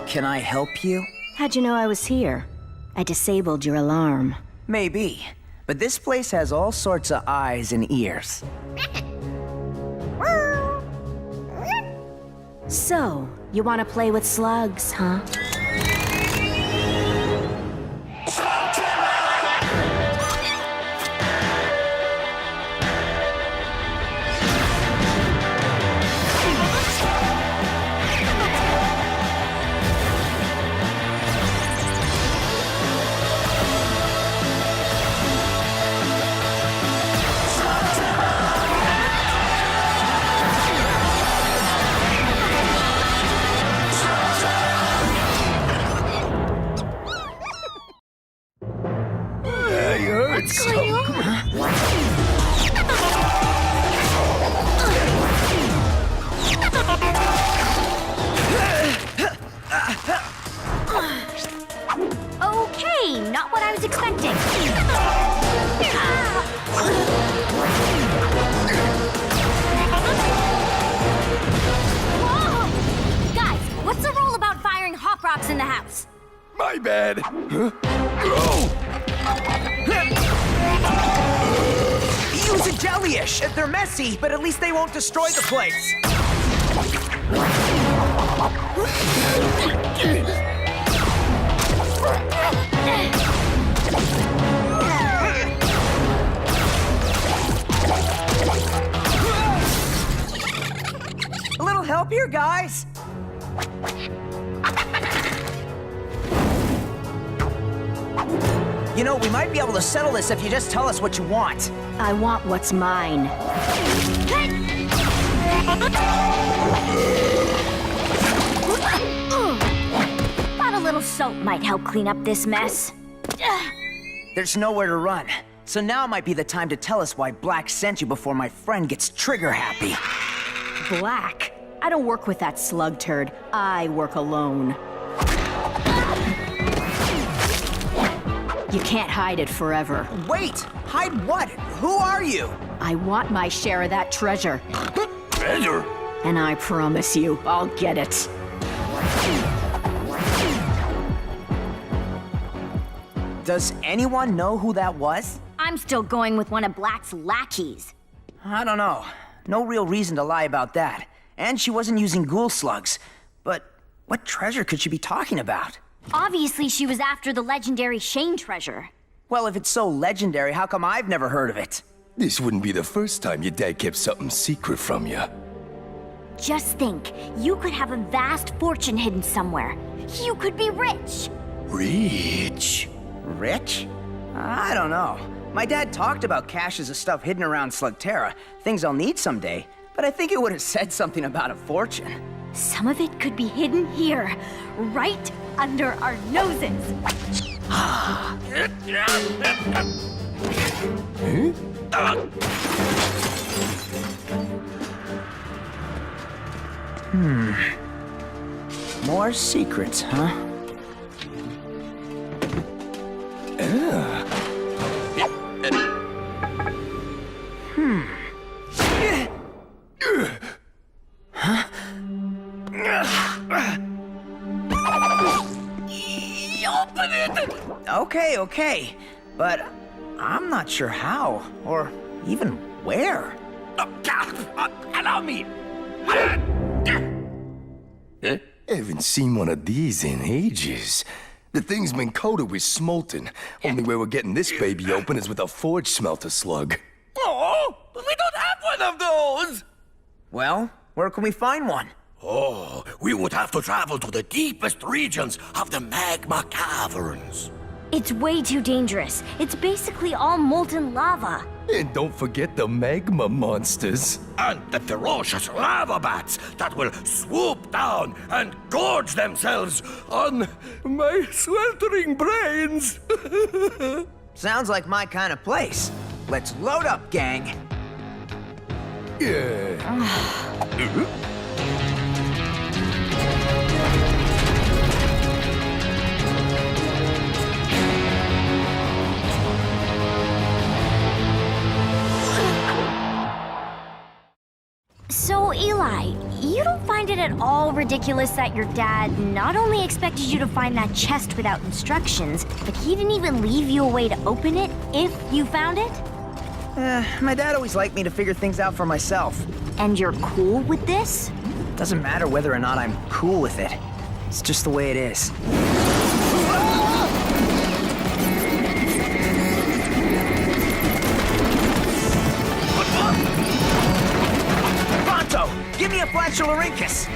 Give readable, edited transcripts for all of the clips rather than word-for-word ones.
Can I help you? How'd you know I was here? I disabled your alarm. Maybe. But this place has all sorts of eyes and ears. So, you want to play with slugs, huh? What's going on? Okay, not what I was expecting. Whoa! Guys, what's the rule about firing hop rocks in the house? My bad. Huh? Use a jellyish. They're messy, but at least they won't destroy the place. A little help here, guys. You know, we might be able to settle this if you just tell us what you want. I want what's mine. Thought a little soap might help clean up this mess. There's nowhere to run. So now might be the time to tell us why Blakk sent you before my friend gets trigger happy. Blakk? I don't work with that slug turd. I work alone. You can't hide it forever. Wait! Hide what? Who are you? I want my share of that treasure. Treasure? And I promise you, I'll get it. Does anyone know who that was? I'm still going with one of Black's lackeys. I don't know. No real reason to lie about that. And she wasn't using ghoul slugs. But what treasure could she be talking about? Obviously, she was after the legendary Shane treasure. Well, if it's so legendary, how come I've never heard of it? This wouldn't be the first time your dad kept something secret from you. Just think, you could have a vast fortune hidden somewhere. You could be rich. Rich? Rich? I don't know. My dad talked about caches of stuff hidden around Slugterra, things I'll need someday, but I think it would have said something about a fortune. Some of it could be hidden here, right under our noses. More secrets, huh? Okay, but I'm not sure how, or even where. Allow me! Haven't seen one of these in ages. The thing's been coated with smolten. Only way we're getting this baby open is with a forge smelter slug. Oh, we don't have one of those! Well, where can we find one? Oh, we would have to travel to the deepest regions of the magma caverns. It's way too dangerous. It's basically all molten lava. And don't forget the magma monsters. And the ferocious lava bats that will swoop down and gorge themselves on my sweltering brains. Sounds like my kind of place. Let's load up, gang. Yeah. So, Eli, you don't find it at all ridiculous that your dad not only expected you to find that chest without instructions, but he didn't even leave you a way to open it if you found it? My dad always liked me to figure things out for myself. And you're cool with this? Doesn't matter whether or not I'm cool with it. It's just the way it is. Pronto! Give me a flatularincus!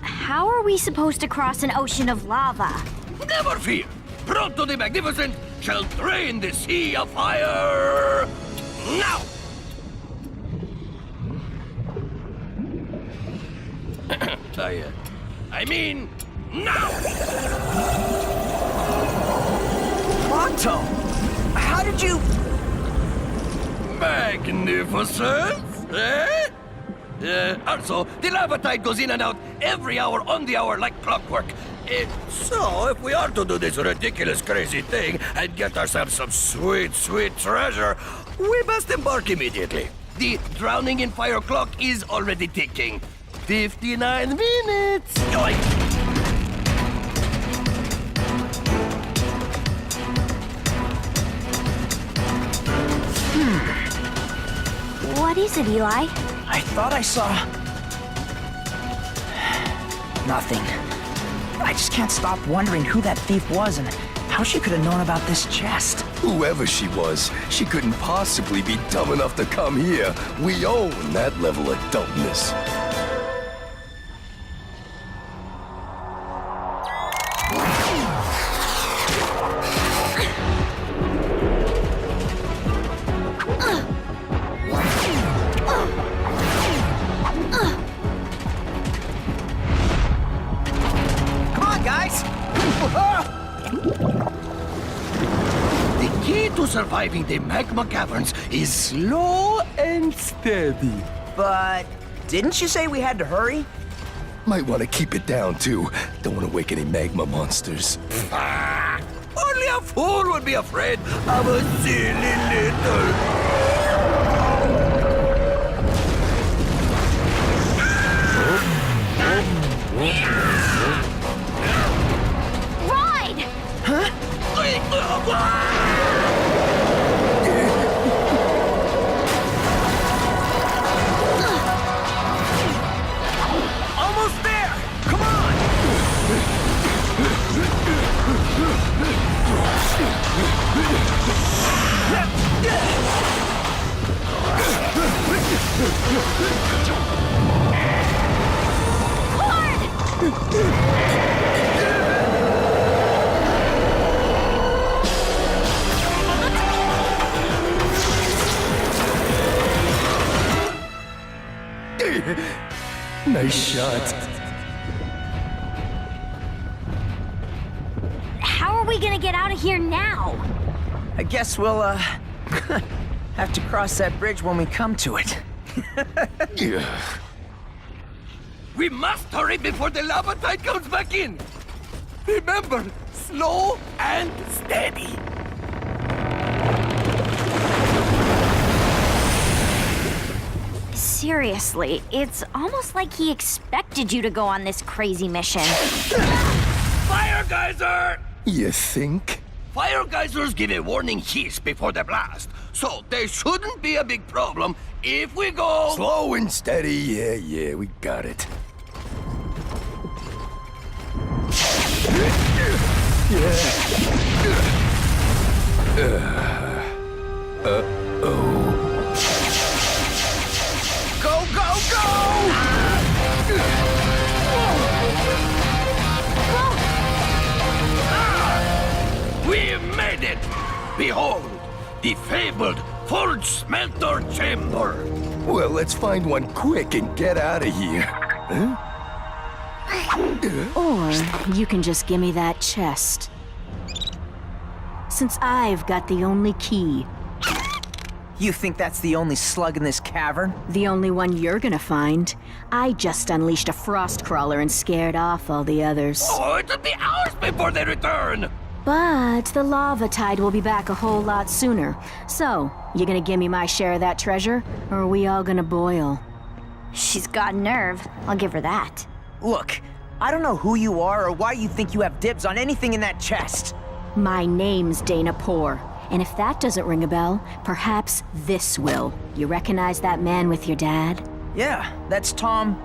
How are we supposed to cross an ocean of lava? Never fear! Pronto the Magnificent shall drain the sea of fire now! I mean, now! Pronto! How did you... Magnificent, eh? Also, the lava tide goes in and out every hour on the hour like clockwork. So, if we are to do this ridiculous, crazy thing and get ourselves some sweet, sweet treasure, we must embark immediately. The drowning in fire clock is already ticking. 59 minutes. Yoink! What is it, Eli? I thought I saw... nothing. I just can't stop wondering who that thief was and how she could have known about this chest. Whoever she was, she couldn't possibly be dumb enough to come here. We own that level of dumbness. Surviving the magma caverns is slow and steady. But didn't you say we had to hurry? Might want to keep it down, too. Don't want to wake any magma monsters. Only a fool would be afraid of a silly little... Ride! Huh? Almost there! Come on! Nice shot. How are we gonna get out of here now? I guess we'll, have to cross that bridge when we come to it. Yeah. We must hurry before the lava tide comes back in. Remember, slow and steady. seriously, it's almost like he expected you to go on this crazy mission. Fire geyser! You think? Fire geysers give a warning hiss before the blast, so there shouldn't be a big problem if we go... Slow and steady, yeah, we got it. Go, go, go! We made it! Behold, the fabled forged smelter chamber. Well, let's find one quick and get out of here. Or you can just give me that chest. Since I've got the only key. You think that's the only slug in this cavern? The only one you're gonna find. I just unleashed a frost crawler and scared off all the others. Oh, it'll be hours before they return. But the lava tide will be back a whole lot sooner. So, you gonna give me my share of that treasure, or are we all gonna boil? She's got nerve. I'll give her that. Look, I don't know who you are or why you think you have dibs on anything in that chest. My name's Dana Poor, and if that doesn't ring a bell, perhaps this will. You recognize that man with your dad? Yeah, that's Tom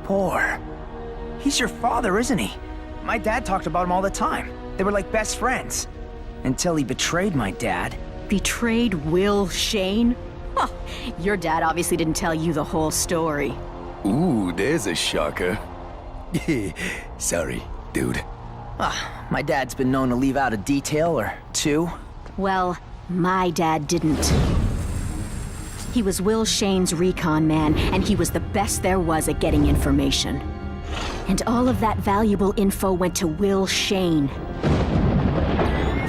Poor. He's your father, isn't he? My dad talked about him all the time. They were like best friends. Until he betrayed my dad. Betrayed Will Shane? Huh, your dad obviously didn't tell you the whole story. Ooh, there's a shocker. Sorry, dude. My dad's been known to leave out a detail or two. Well, my dad didn't. He was Will Shane's recon man, and he was the best there was at getting information. And all of that valuable info went to Will Shane.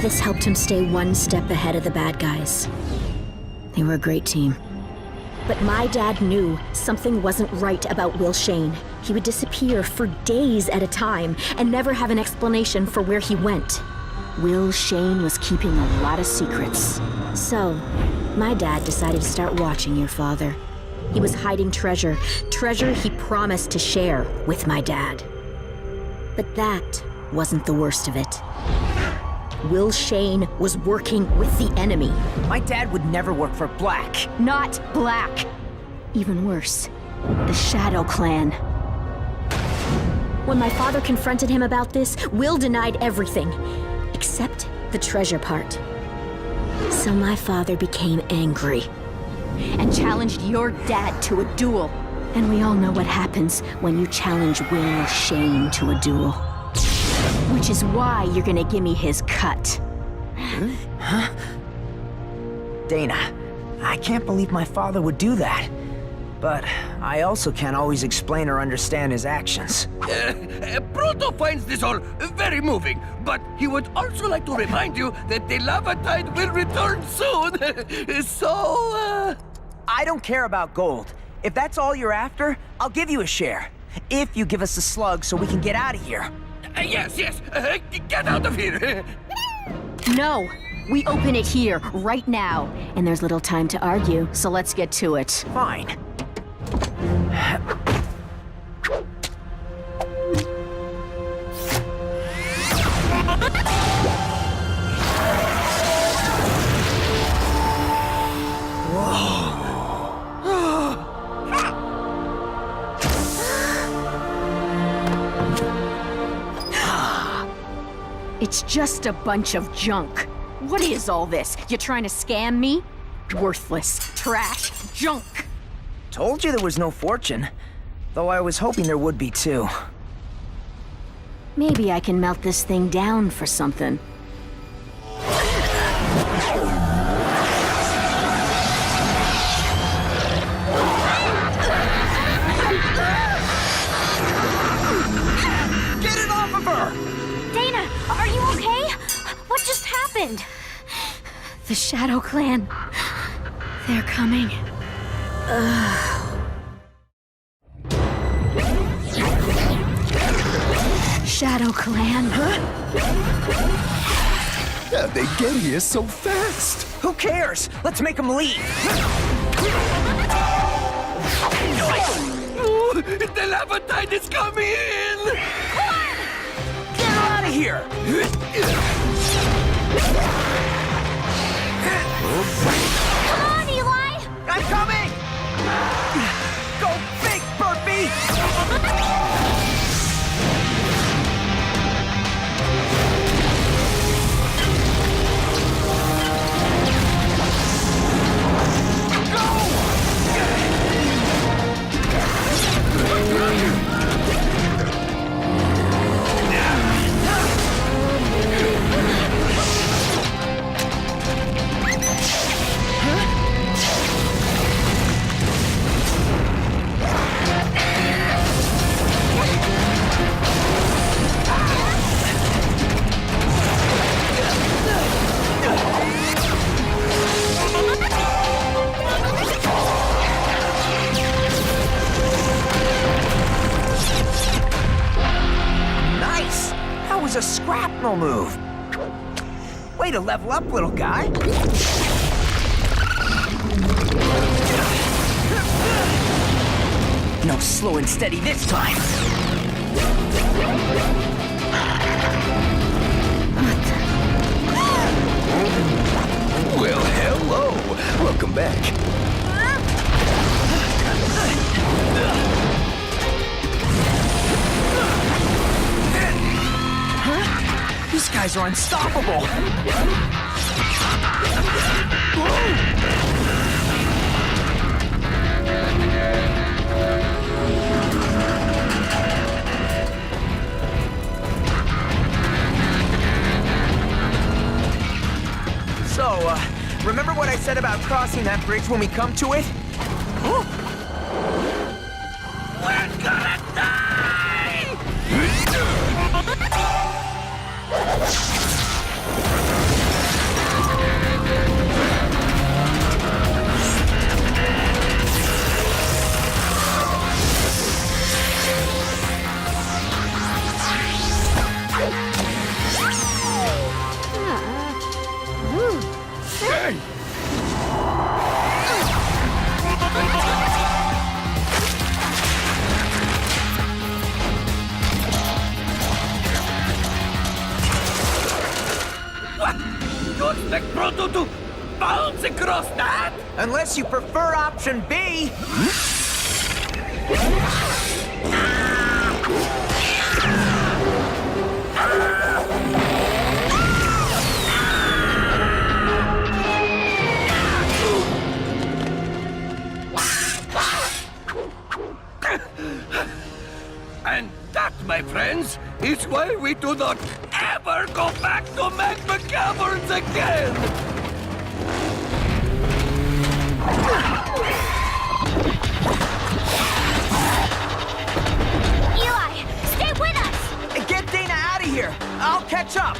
This helped him stay one step ahead of the bad guys. They were a great team. But my dad knew something wasn't right about Will Shane. He would disappear for days at a time and never have an explanation for where he went. Will Shane was keeping a lot of secrets. So, my dad decided to start watching your father. He was hiding treasure he promised to share with my dad. But that wasn't the worst of it. Will Shane was working with the enemy. My dad would never work for Blakk. Not Blakk. Even worse, the Shadow Clan. When my father confronted him about this, Will denied everything, except the treasure part. So my father became angry and challenged your dad to a duel. And we all know what happens when you challenge Will Shane to a duel. Which is why you're gonna give me his cut. Huh? Dana, I can't believe my father would do that. But I also can't always explain or understand his actions. Proto finds this all very moving, but he would also like to remind you that the lava tide will return soon. So, I don't care about gold. If that's all you're after, I'll give you a share. If you give us the slug so we can get out of here. Yes, get out of here. No, we open it here, right now. And there's little time to argue, so let's get to it. Fine. It's just a bunch of junk. What is all this? You trying to scam me? Worthless, trash, junk. Told you there was no fortune. Though I was hoping there would be too. Maybe I can melt this thing down for something. Get it off of her! Dana, are you okay? What just happened? The Shadow Clan. They're coming. Shadow Clan? How'd they get here so fast? Who cares? Let's make them leave! Levantine is coming in! Get her out of here! Come on, Eli! I'm coming! Go big, Burpee! Nice! That was a scrapnel move. Way to level up, little guy. No slow and steady this time. Well, hello. Welcome back. These guys are unstoppable. So, remember what I said about crossing that bridge when we come to it? We're gonna die! Hey! What? You expect Proto to bounce across that? Unless you prefer option B. And that, my friends, is why we do not ever go back to magma caverns again! Eli, stay with us! Get Dana out of here. I'll catch up.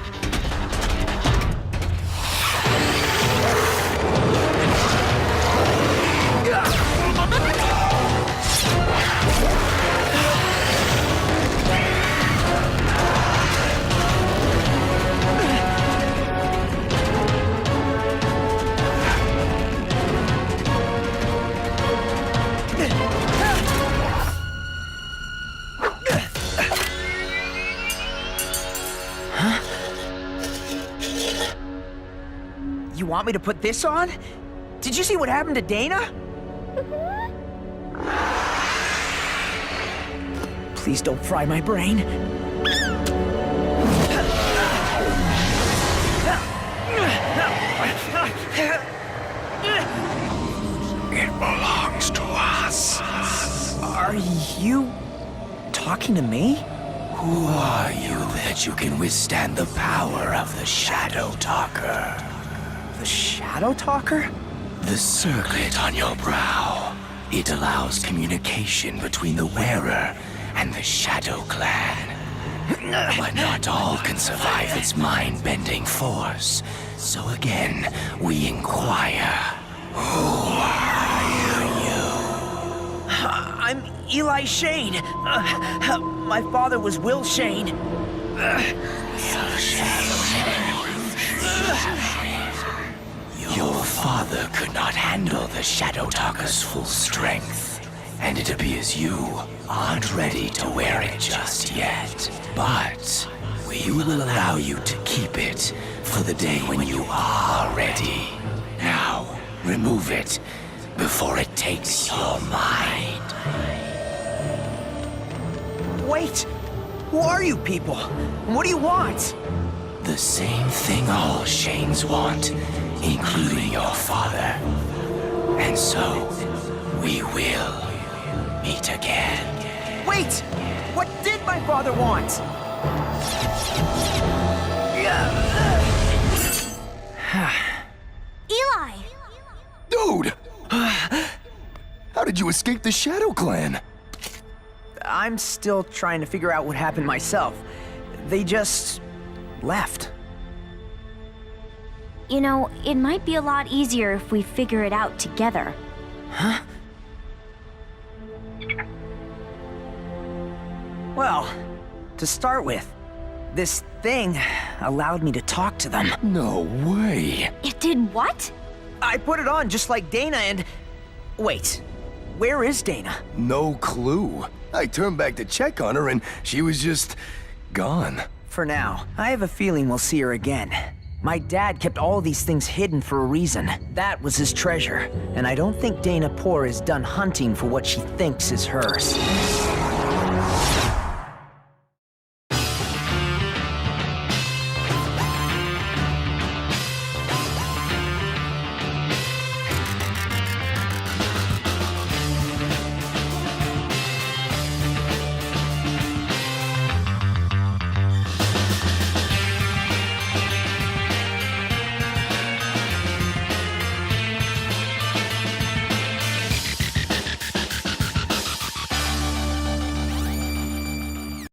You want me to put this on? Did you see what happened to Dana? Please don't fry my brain. It belongs to us. Are you talking to me? Who are you that you can withstand the power of the Shadow Talker? The Shadow Talker? The circlet on your brow. It allows communication between the wearer and the Shadow Clan. But not all can survive its mind-bending force. So again, we inquire. Who are you? I'm Eli Shane. My father was Will Shane. Your father could not handle the Shadow Talker's full strength, and it appears you aren't ready to wear it just yet. But we will allow you to keep it for the day when you are ready. Now, remove it before it takes your mind. Wait! Who are you people? What do you want? The same thing all Shanes want, including your father. And so, we will meet again. Wait! What did my father want? Eli! Dude! How did you escape the Shadow Clan? I'm still trying to figure out what happened myself. They just left. You know, it might be a lot easier if we figure it out together. Huh? Well, to start with, this thing allowed me to talk to them. No way. It did what? I put it on just like Dana and... Wait, where is Dana? No clue. I turned back to check on her and she was just gone. For now, I have a feeling we'll see her again. My dad kept all these things hidden for a reason. That was his treasure, and I don't think Dana Poor is done hunting for what she thinks is hers.